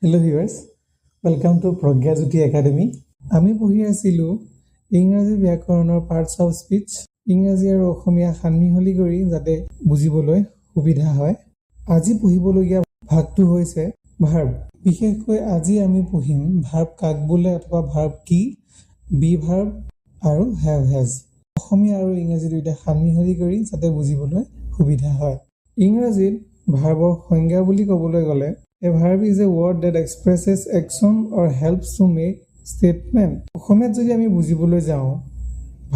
Hello viewers, welcome to Pragyajuti Academy. আমি পঢ়ি আছিলো ইংৰাজী ব্যাকৰণৰ পাৰ্টস অফ স্পীচ ইংৰাজী আৰু অসমীয়া সানমিহলি কৰি যাতে বুজিবলৈ সুবিধা হয়। আজি পঢ়িবলগীয়া ভাগটো হৈছে ভাৰ্ব। বিশেষকৈ আজি আমি পঢ়িম ভাৰ্ব কাক বোলে অথবা ভাৰ্ব কি, বি ভাৰ্ব আৰু হেভ হেজ। অসমীয়া আৰু ইংৰাজী দুইটা সানমিহলি কৰি যাতে বুজিবলৈ সুবিধা হয়। ইংৰাজীত ভাৰ্বৰ সংজ্ঞা বুলি ক'বলৈ গ'লে A verb is a word that expresses action or helps to make statement. অসমীয়াত যদি আমি বুজিবলৈ যাওঁ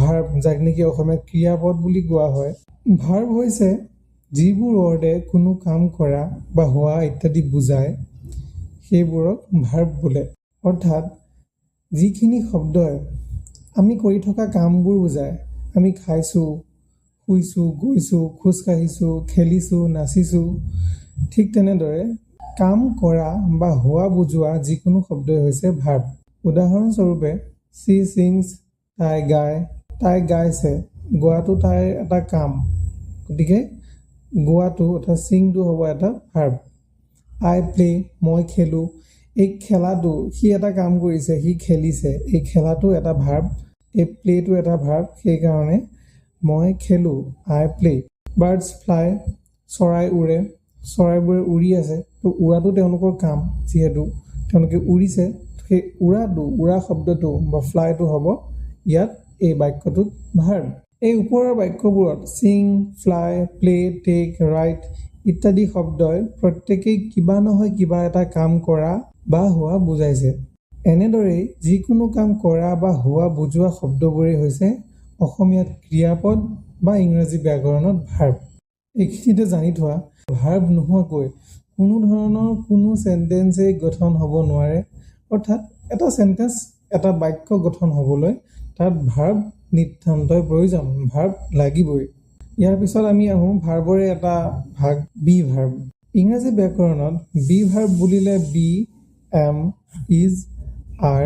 ভাৰ্ব যাক নেকি অসমীয়াত ক্ৰিয়াপদ বুলি কোৱা হয়। ভাৰ্ব হৈছে যিবোৰ ৱৰ্ডে কোনো কাম কৰা বা হোৱা ইত্যাদি বুজায় সেইবোৰক ভাৰ্ব বোলে। অৰ্থাৎ যিখিনি শব্দই আমি কৰি থকা কামবোৰ বুজায়, আমি খাইছোঁ, শুইছোঁ, গৈছোঁ, খোজ কাঢ়িছোঁ, খেলিছোঁ, নাচিছোঁ, ঠিক তেনেদৰে কাম কৰা বা হোৱা বুজোৱা যিকোনো শব্দই হৈছে ভাৰ্ব। উদাহৰণস্বৰূপে she sings, তাই গায়, তাই গাইছে, গোৱাটো তাইৰ এটা কাম, গতিকে গোৱাটো অৰ্থাৎ ছিংটো হ'ব এটা ভাৰ্ব। I play, মই খেলোঁ, এই খেলাটো সি এটা কাম কৰিছে, সি খেলিছে, এই খেলাটো এটা ভাৰ্ব, এই প্লেটো এটা ভাৰ্ব, সেইকাৰণে মই খেলোঁ, I play. Birds fly, চৰাই উৰে, চৰাইবোৰে উৰি আছে, তো উৰাটো তেওঁলোকৰ কাম, যিহেতু তেওঁলোকে উৰিছে, সেই উৰা শব্দটো বা ফ্লাইটো হ'ব ইয়াত এই বাক্যটোত ভাৰ্ব। এই ওপৰৰ বাক্যবোৰত Sing, fly, play, tech, right ইত্যাদি শব্দই প্ৰত্যেকেই কিবা নহয় কিবা এটা কাম কৰা বা হোৱা বুজাইছে। এনেদৰেই যিকোনো কাম কৰা বা হোৱা বুজোৱা শব্দবোৰেই হৈছে অসমীয়াত ক্ৰিয়াপদ বা ইংৰাজী ব্যাকৰণত ভাৰ্ব। এইখিনিতে জানি থোৱা ভাৰ্ব নোহোৱাকৈ কোনো ধৰণৰ কোনো চেণ্টেন্সেই গঠন হ'ব নোৱাৰে। অৰ্থাৎ এটা চেণ্টেন্স এটা বাক্য গঠন হ'বলৈ তাত ভাৰ্ব নিতান্তই প্ৰয়োজন, ভাৰ্ব লাগিবই। ইয়াৰ পিছত আমি আহোঁ ভাৰ্বৰে এটা ভাগ বি ভাৰ্ব। ইংৰাজী ব্যাকৰণত বি ভাৰ্ব বুলিলে be, am, is, are,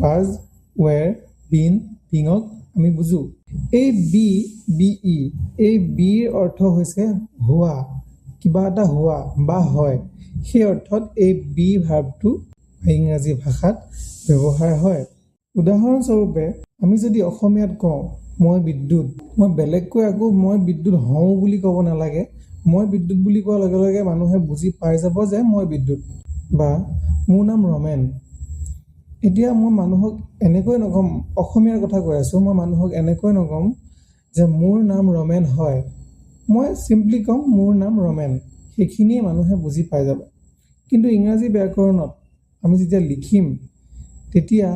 was, were, been, being আমি বুজোঁ। এই বি, বি-ই, এই বিৰ অৰ্থ হৈছে হোৱা, কিবা এটা হোৱা বা হয়। সেই অৰ্থত এই বি ভাৰ্বটো ইংৰাজী ভাষাত ব্যৱহাৰ হয়। উদাহৰণস্বৰূপে আমি যদি অসমীয়াত কওঁ মই বিদ্যুৎ, মই বেলেগকৈ আকৌ মই বিদ্যুৎ হওঁ বুলি ক'ব নালাগে। মই বিদ্যুৎ বুলি কোৱাৰ লগে লগে মানুহে বুজি পাই যাব যে মই বিদ্যুৎ। বা মোৰ নাম ৰমেন, এতিয়া মই মানুহক এনেকৈ নক'ম, অসমীয়াৰ কথা কৈ আছোঁ, মই মানুহক এনেকৈ নক'ম যে মোৰ নাম ৰমেন হয়, মই চিম্পলি ক'ম মোৰ নাম ৰমেন, সেইখিনিয়ে মানুহে বুজি পাই যাব। কিন্তু ইংৰাজী ব্যাকৰণত আমি যেতিয়া লিখিম তেতিয়া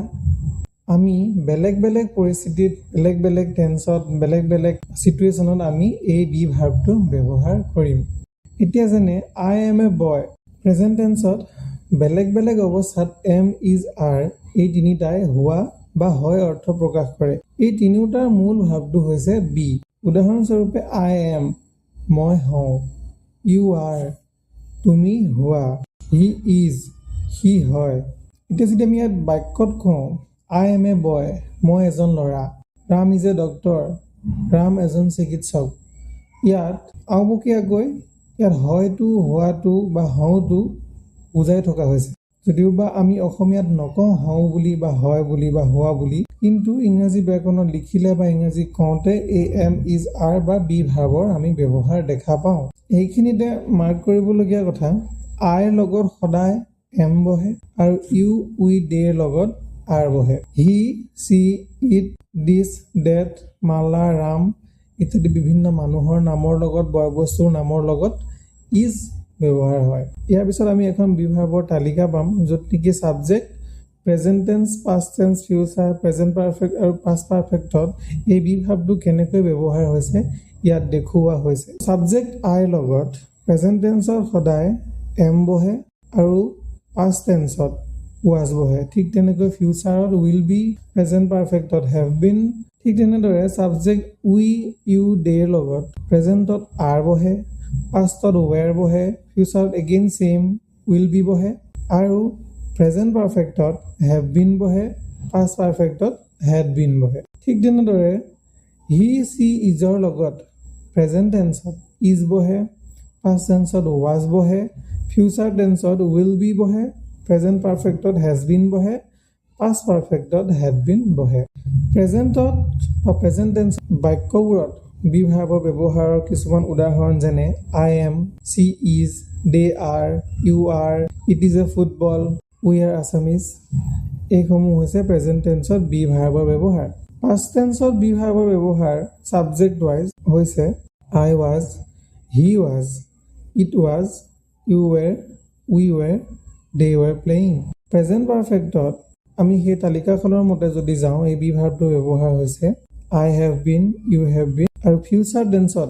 আমি বেলেগ বেলেগ পৰিস্থিতিত, বেলেগ বেলেগ টেন্সত, বেলেগ বেলেগ চিটুৱেশ্যনত আমি এই বি ভাৰ্বটো ব্যৱহাৰ কৰিম। এতিয়া যেনে I M A boy, present টেন্সত বেলেগ বেলেগ অৱস্থাত এম, ইজ, আৰ এই তিনিটাই হোৱা বা হয় অৰ্থ প্ৰকাশ কৰে। এই তিনিওটাৰ মূল ভাৱটো হৈছে বি। উদাহৰণস্বৰূপে আই এম, মই হওঁ, ইউ আৰ, তুমি হোৱা, হি ইজ, সি হয়। এতিয়া যদি আমি ইয়াত বাক্যত কওঁ আই এম এ বয়, মই এজন ল'ৰা, Ram is a doctor, Ram এজন চিকিৎসক, ইয়াত আওপকীয়াকৈ ইয়াত হয়তো, হোৱাটো বা হওঁটো বুজাই থকা হৈছে। যদিও বা আমি অসমীয়াত নকওঁ হওঁ বুলি বা হয় বুলি বা হোৱা বুলি, কিন্তু ইংৰাজী ব্যাকৰণত লিখিলে বা ইংৰাজী কওঁতে এই এম, ইজ, আৰ বা বি ভাৰ্বৰ আমি ব্যৱহাৰ দেখা পাওঁ। এইখিনিতে মাৰ্ক কৰিবলগীয়া কথা, আইৰ লগত সদায় এম বহে আৰু ইউ, উই, দেৰ লগত আৰ বহে। হি, চি, ইট, দিছ, ডেট, মালা, ৰাম ইত্যাদি বিভিন্ন মানুহৰ নামৰ লগত, বয় বস্তুৰ নামৰ লগত ইজ ব্যৱহাৰ হয়। ইয়াৰ পিছত আমি এখন বি ভাৰ্বৰ তালিকা পাম, য'ত নেকি subject, present tense, past tense, future, present perfect আৰু পাষ্ট পাৰফেক্টত এই বি ভাৰ্বটো কেনেকৈ ব্যৱহাৰ হৈছে ইয়াত দেখুওৱা হৈছে। ছাবজেক্ট আইৰ লগত প্ৰেজেণ্ট টেন্সত সদায় এম বহে আৰু পাষ্ট টেন্সত ৱাজ বহে। ঠিক তেনেকৈ ফিউচাৰত উইল বি, প্ৰেজেণ্ট পাৰফেক্টত হেভ বিন। ঠিক তেনেদৰে ছাবজেক্ট উই, ইউ, দেৰ লগত প্ৰেজেণ্টত আৰ বহে, পাষ্টত ৱেৰ বহে, ফিউচাৰত এগেইন ছেইম উইল বি বহে আৰু প্ৰেজেণ্ট পাৰফেক্টত হেভ বিন বহে, পাষ্ট পাৰফেক্টত হেড বিন বহে। ঠিক তেনেদৰে হি, চি, ইজৰ লগত প্ৰেজেণ্ট টেন্সত ইজ বহে, পাষ্ট টেন্সত ৱাজ বহে, ফিউচাৰ টেন্সত উইল বি বহে, প্ৰেজেণ্ট পাৰফেক্টত হেজ বিন বহে, পাষ্ট পাৰফেক্টত হেড বিন বহে। প্ৰেজেণ্টত বা প্ৰেজেণ্ট টেন্সত বাক্যবোৰত বি ভাৰ্বৰ ব্যৱহাৰৰ কিছুমান উদাহৰণ যেনে I am, she is, they are, you are, it is a football, we are Assamese. এইসমূহ হৈছে প্ৰেজেণ্ট টেন্সত বি ভাৰ্বৰ ব্যৱহাৰ। পাষ্ট টেন্সত বি ভাৰ্বৰ ব্যৱহাৰ ছাবজেক্ট ৱাইজ হৈছে I was, he was, it was, you were, we were, they were playing. Present পাৰফেক্টত আমি সেই তালিকাখনৰ মতে যদি যাওঁ এই বি ভাৰ্বটোৰ ব্যৱহাৰ হৈছে I have been, you have been. আৰু ফিউচাৰ টেন্সত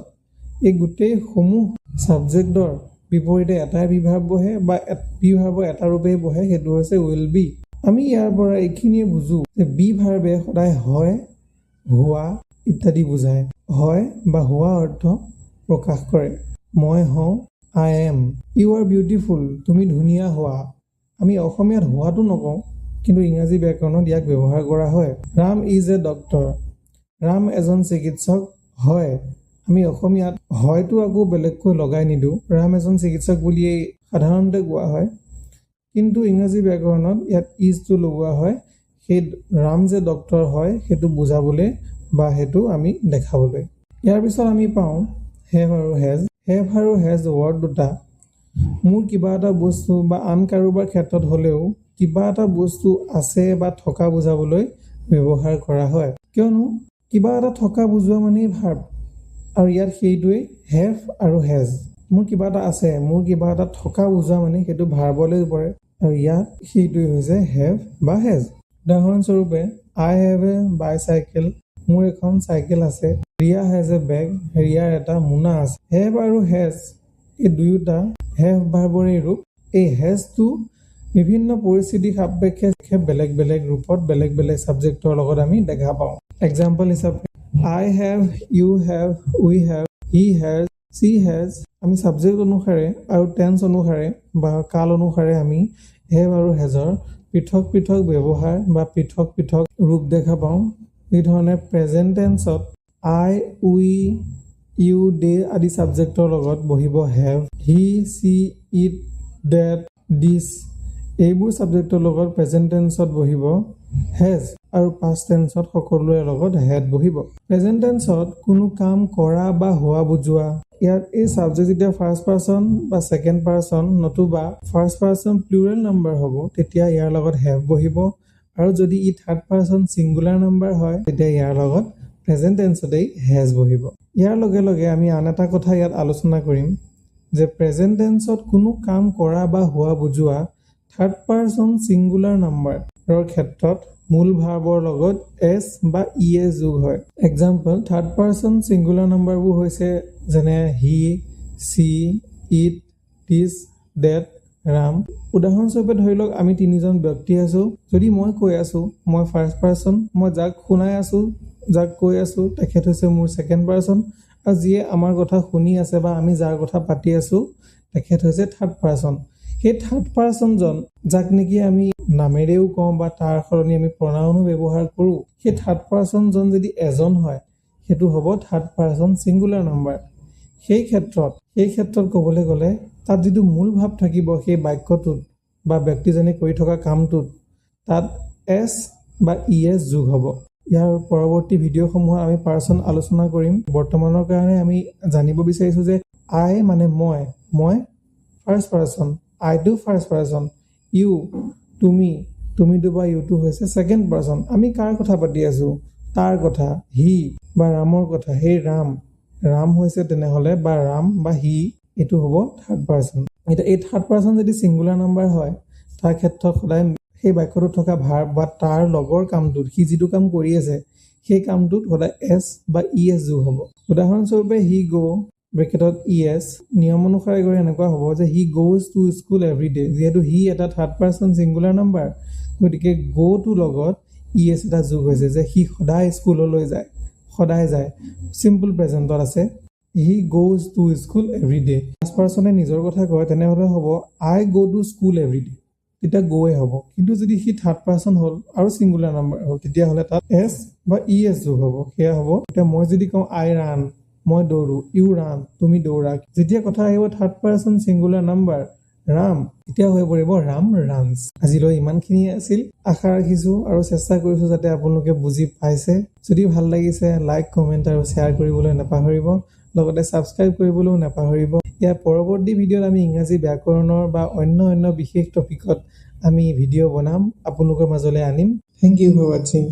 এই গোটেইসমূহ ছাবজেক্টৰ বিপৰীতে এটাই বি ভাৰ্ব বহে বা বি ভাৰ্বৰ এটা ৰূপেই বহে, সেইটো হৈছে উইল বি। আমি ইয়াৰ পৰা এইখিনিয়ে বুজো যে বি ভাৰ্বে সদায় হয়, হোৱা ইত্যাদি বুজায়। হয় বা হোৱা অৰ্থ প্ৰকাশ কৰে। মই হওঁ, I am, you are beautiful, তুমি ধুনীয়া হোৱা। আমি অসমীয়াত হোৱাটো নকওঁ, কিন্তু ইংৰাজী ব্যাকৰণত ইয়াক ব্যৱহাৰ কৰা হয়। Ram is a doctor, Ram এজন চিকিৎসক হয়। আমি অসমীয়াত হয়তো আকৌ বেলেগকৈ লগাই নিদিওঁ, ৰাম এজন চিকিৎসক বুলিয়েই সাধাৰণতে কোৱা হয়। কিন্তু ইংৰাজী ব্যাকৰণত ইয়াত ইজটো লগোৱা হয় সেই ৰাম যে ডক্টৰ হয় সেইটো বুজাবলৈ বা সেইটো আমি দেখাবলৈ। ইয়াৰ পিছত আমি পাওঁ হেভ আৰু হেজ। হেভ আৰু হেজ ৱৰ্ড দুটা মোৰ কিবা এটা বস্তু বা আন কাৰোবাৰ ক্ষেত্ৰত হ'লেও কিবা এটা বস্তু আছে বা থকা বুজাবলৈ ব্যৱহাৰ কৰা হয়। কিয়নো কিবা এটা থকা বুজোৱা মানেই ভাৰ্ব, আৰু ইয়াত সেইটোৱেই হেভ আৰু হেজ। মোৰ কিবা এটা আছে, মোৰ কিবা এটা থকা বুজোৱা মানে সেইটো ভাৰ্বলৈ পৰে, আৰু ইয়াত সেইটোৱে হৈছে হেভ বা হেজ। উদাহৰণস্বৰূপে আই হেভ এ বাইচাইকেল, মোৰ এখন চাইকেল আছে। ৰিয়া হেজ এ বেগ, ৰিয়াৰ এটা মোনা আছে। হেভ আৰু হেজ এই দুয়োটা হেভ ভাৰ্বৰে ৰূপ। এই হেজটো বিভিন্ন পৰিস্থিতি সাপেক্ষে বেলেগ বেলেগ ৰূপত বেলেগ বেলেগ ছাবজেক্টৰ লগত আমি দেখা পাওঁ। এক্সাম্পল হিচাপে I have, you have, we have, he has, she has. আমি ছাবজেক্ট অনুসাৰে আৰু টেন্স অনুসাৰে বা কাল অনুসাৰে আমি হেভ আৰু হেজৰ পৃথক পৃথক ব্যৱহাৰ বা পৃথক পৃথক ৰূপ দেখা পাওঁ। যিধৰণে প্ৰেজেণ্ট টেন্সত আই, উই, ইউ, দে আদি ছাবজেক্টৰ লগত বহিব have, he, she, it, that, this এইবোৰ ছাবজেক্টৰ লগত প্ৰেজেণ্ট টেন্সত বহিব হেজ, আৰু পাষ্ট টেন্সত সকলোৰে লগত হেড বহিব। প্ৰেজেণ্ট টেন্সত কোনো কাম কৰা বা হোৱা বুজোৱা, ইয়াত এই ছাবজেক্ট যেতিয়া ফাৰ্ষ্ট পাৰ্চন বা ছেকেণ্ড পাৰ্চন নতুবা ফাৰ্ষ্ট পাৰ্চন প্লুৰেল নাম্বাৰ হ'ব তেতিয়া ইয়াৰ লগত হেভ বহিব, আৰু যদি ই থাৰ্ড পাৰ্চন ছিংগুলাৰ নাম্বাৰ হয় তেতিয়া ইয়াৰ লগত প্ৰেজেণ্ট টেন্সতেই হেজ বহিব। ইয়াৰ লগে লগে আমি আন এটা কথা ইয়াত আলোচনা কৰিম যে প্ৰেজেণ্ট টেন্সত কোনো কাম কৰা বা হোৱা বুজোৱা থাৰ্ড পাৰ্চন ছিংগুলাৰ নাম্বাৰৰ ক্ষেত্ৰত মূল ভাৰ্বৰ লগত এছ বা ই এছ যোগ হয়। এক্সাম্পল থাৰ্ড পাৰ্চন ছিংগুলাৰ নাম্বাৰবোৰ হৈছে যেনে he, she, it, this, that, Ram. উদাহৰণস্বৰূপে ধৰি লওক আমি তিনিজন ব্যক্তি আছো। যদি মই কৈ আছো মই ফাৰ্ষ্ট পাৰ্চন, মই যাক শুনাই আছো যাক কৈ আছো তেখেত হৈছে মোৰ ছেকেণ্ড পাৰ্চন, আৰু যিয়ে আমাৰ কথা শুনি আছে বা আমি যাৰ কথা পাতি আছো তেখেত হৈছে থাৰ্ড পাৰ্চন। সেই থাৰ্ড পাৰ্চনজন যাক নেকি আমি নামেৰেও কওঁ বা তাৰ সলনি আমি প্ৰনাউনো ব্যৱহাৰ কৰোঁ, সেই থাৰ্ড পাৰ্চনজন যদি এজন হয় সেইটো হ'ব থাৰ্ড পাৰ্চন ছিংগুলাৰ নাম্বাৰ। সেই ক্ষেত্ৰত ক'বলৈ গ'লে তাত যিটো মূল ভাৱ থাকিব সেই বাক্যটোত বা ব্যক্তিজনে কৰি থকা কামটোত তাত এছ বা ই এছ যোগ হ'ব। ইয়াৰ পৰৱৰ্তী ভিডিঅ'সমূহত আমি পাৰ্চন আলোচনা কৰিম। বৰ্তমানৰ কাৰণে আমি জানিব বিচাৰিছোঁ যে আই মানে মই ফাৰ্ষ্ট পাৰ্চন, আইটো ফাৰ্ষ্ট পাৰ্চন, ইউ তুমিটো বা ইউটো হৈছে ছেকেণ্ড পাৰ্চন। আমি কাৰ কথা পাতি আছোঁ? তাৰ কথা। হি বা ৰামৰ কথা, সেই ৰাম হৈছে তেনেহ'লে বা ৰাম বা হি এইটো হ'ব থাৰ্ড পাৰ্চন। এতিয়া এই থাৰ্ড পাৰ্চন যদি ছিংগুলাৰ নাম্বাৰ হয় তাৰ ক্ষেত্ৰত সদায় সেই বাক্যটোত থকা ভাৰ্ব বা তাৰ লগৰ কামটোত সি যিটো কাম কৰি আছে সেই কামটোত সদায় এছ বা ই এছ যোগ হ'ব। উদাহৰণস্বৰূপে হি গ' ব্ৰেকেটত ই এছ নিয়ম অনুসাৰে গৈ এনেকুৱা হ'ব যে he goes to school every day. যিহেতু হি এটা থাৰ্ড পাৰ্চন ছিংগুলাৰ নাম্বাৰ গতিকে গ' টু লগত ই এছ এটা যোগ হৈছে যে সি সদায় স্কুললৈ যায়, সদায় যায়। চিম্পল প্ৰেজেণ্টত আছে he goes to school every day. First পাৰ্চনে নিজৰ কথা কয় তেনেহ'লে হ'ব আই গ' টু স্কুল এভৰি ডে, তেতিয়া গ'য়ে হ'ব। কিন্তু যদি সি থাৰ্ড পাৰ্চন হ'ল আৰু ছিংগুলাৰ নাম্বাৰ হ'ল তেতিয়াহ'লে তাত এছ বা ই এছ যোগ হ'ব। সেয়া হ'ব এতিয়া মই যদি কওঁ আই ৰান, মই দৌৰোঁ, ইউ ৰান, তুমি দৌৰা। যেতিয়া কথা আহিব third person singular number Ram এতিয়া হৈ পৰিব ৰাম ৰানছ। আজিলৈ ইমানখিনিয়ে আছিল। আশা ৰাখিছোঁ আৰু চেষ্টা কৰিছোঁ যাতে আপোনালোকে বুজি পাইছে। যদি ভাল লাগিছে লাইক, কমেণ্ট আৰু শ্বেয়াৰ কৰিবলৈ নাপাহৰিব। লগতে ছাবস্ক্ৰাইব কৰিবলৈও নাপাহৰিব। ইয়াৰ পৰৱৰ্তী ভিডিঅ'ত আমি ইংৰাজী ব্যাকৰণৰ বা অন্য বিশেষ টপিকত আমি ভিডিঅ' বনাম, আপোনালোকৰ মাজলৈ আনিম। থেংক ইউ ফৰ ৱাচিং।